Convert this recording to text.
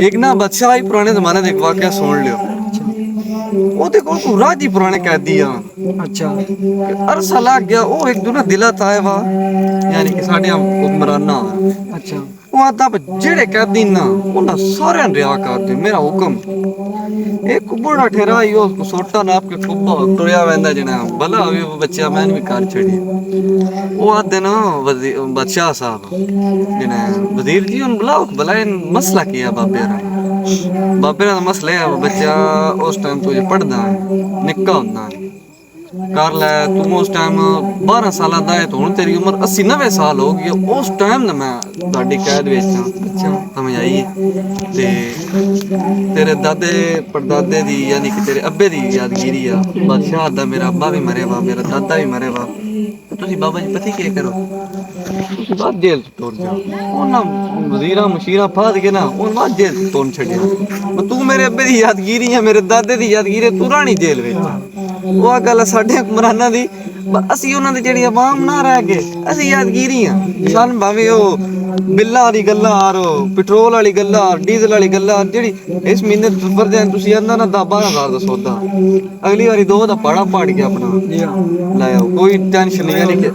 एक ना बादशाह ही पुराने जमाने का एक वाकया सुन लियो। ਉਹਦੇ ਕੋਲ ਕੋ ਰਾਜੀ ਪੁਰਾਣੇ ਕੈਦੀ ਆ। ਅੱਛਾ ਅਰਸਾ ਲੱਗ ਗਿਆ ਉਹ ਇੱਕ ਦੂ ਨਾ ਦਿਲਾ ਤਾਏ ਵਾ ਯਾਨੀ ਕਿ ਸਾਡੇ ਹੁਕਮਰਾਨਾ। ਅੱਛਾ ਉਹ ਆਦਾ ਜਿਹੜੇ ਕੈਦੀ ਨਾ ਉਹਨਾਂ ਸਾਰਿਆਂ ਨੂੰ ਰਿਆ ਕਰਦੇ ਮੇਰਾ ਹੁਕਮ। ਇੱਕ ਬੁੜਾ ਠਹਿਰਾ ਹੀ ਉਹ ਸੋਟਾ ਨਾਪ ਕੇ ਕੁੱਬਾ ਟੁਰਿਆ ਵੈਂਦਾ ਜਣਾ ਭਲਾ ਵੀ ਬੱਚਾ ਮੈਂ ਵੀ ਕਰ ਛੜੀ। ਉਹ ਆਦੇ ਨਾ ਬਾਦਸ਼ਾਹ ਸਾਹਿਬ ਜਣਾ ਵਜ਼ੀਰ ਜੀ ਉਹਨੂੰ ਬੁਲਾਓ ਭਲਾ ਮਸਲਾ ਕੀ ਆ ਬਾਬੇ ਦਾ। ਬਾਬੇ ਦਾ ਮਸਲਾ ਹੈ ਬੱਚਾ ਉਸ ਟਾਈਮ ਤੋਂ ਜੇ ਪੜਦਾ ਨਿੱਕਾ ਹੁੰਦਾ ਕਰ ਲੈ ਤੂੰ ਉਸ ਟਾਈਮ 12 ਸਾਲਾਂ ਦਾ ਹੈ ਤੇ ਹੁਣ ਤੇਰੀ ਉਮਰ 80-90 ਸਾਲ ਹੋ ਗਈ ਉਸ ਟਾਈਮ ਨਾ ਮੈਂ ਤੁਹਾਡੀ ਕੈਦ ਵਿੱਚ ਹਾਂ। ਅੱਛਾ ਸਮਝ ਆਈ ਤੇ ਤੇਰੇ ਦਾਦੇ ਪੜਦਾਦੇ ਦੀ ਯਾਨੀ ਕਿ ਤੇਰੇ ਅੱਬੇ ਦੀ ਯਾਦਗਿਰੀ ਆ ਬਾਦਸ਼ਾਹ ਦਾ ਮੇਰਾ ਅੱਬਾ ਵੀ ਮਰੇ ਵਾ ਮੇਰਾ ਦਾਦਾ ਵੀ ਮਰੇ ਵਾ। ਤੁਸੀਂ ਬਾਬਾ ਜੀ ਪਤਾ ਕੀ ਕਰੋ ਤੁਸੀਂ ਬਾਅਦ ਜੇਲ੍ਹ ਤੋੜ ਜਾਓ ਉਹਨਾਂ ਵਜ਼ੀਰਾਂ ਮਸ਼ੀਰਾਂ ਫਾਦ ਕੇ ਨਾ ਉਹ ਬਾਅਦ ਜੇਲ੍ਹ ਤੋੜ ਛੱਡਿਆ। ਤੂੰ ਮੇਰੇ ਅੱਬੇ ਦੀ ਯਾਦਗਿਰੀ ਹੈ ਮੇਰੇ ਦਾਦੇ ਦੀ ਯਾਦਗਿਰੀ ਤੂੰ ਰਾਣੀ ਜੇਲ੍ਹ ਵਿੱਚ। ਉਹ ਆ ਗੱਲ ਸਾਡੇ ਹੁਕਮਰਾਨਾਂ ਦੀ ਅਸੀਂ ਉਹਨਾਂ ਦੀ ਜਿਹੜੀ ਆਵਾਮ ਨਾ ਰਹਿ ਗਏ ਅਸੀਂ ਯਾਦਗਿਰੀ ਆ ਸਾਨੂੰ ਭਾਵੇਂ ਉਹ ਬਿੱਲਾਂ ਵਾਲੀ ਗੱਲਾਂ ਆਰ ਪੈਟਰੋਲ ਵਾਲੀ ਗੱਲਾਂ ਡੀਜ਼ਲ ਵਾਲੀ ਗੱਲਾਂ ਜਿਹੜੀ ਇਸ ਮਹੀਨੇ ਵਰਦੇ ਤੁਸੀਂ ਆਂਦਾ ਨਾ 10-12 ਹਜ਼ਾਰ ਦਾ ਸੌਦਾ ਅਗਲੀ ਵਾਰੀ 2 ਦਾ ਪਾੜਾ ਪਾੜ ਕੇ ਆਪਣਾ ਲੈ ਆਓ ਕੋਈ ਟੈਨਸ਼ਨ ਨਹੀਂ।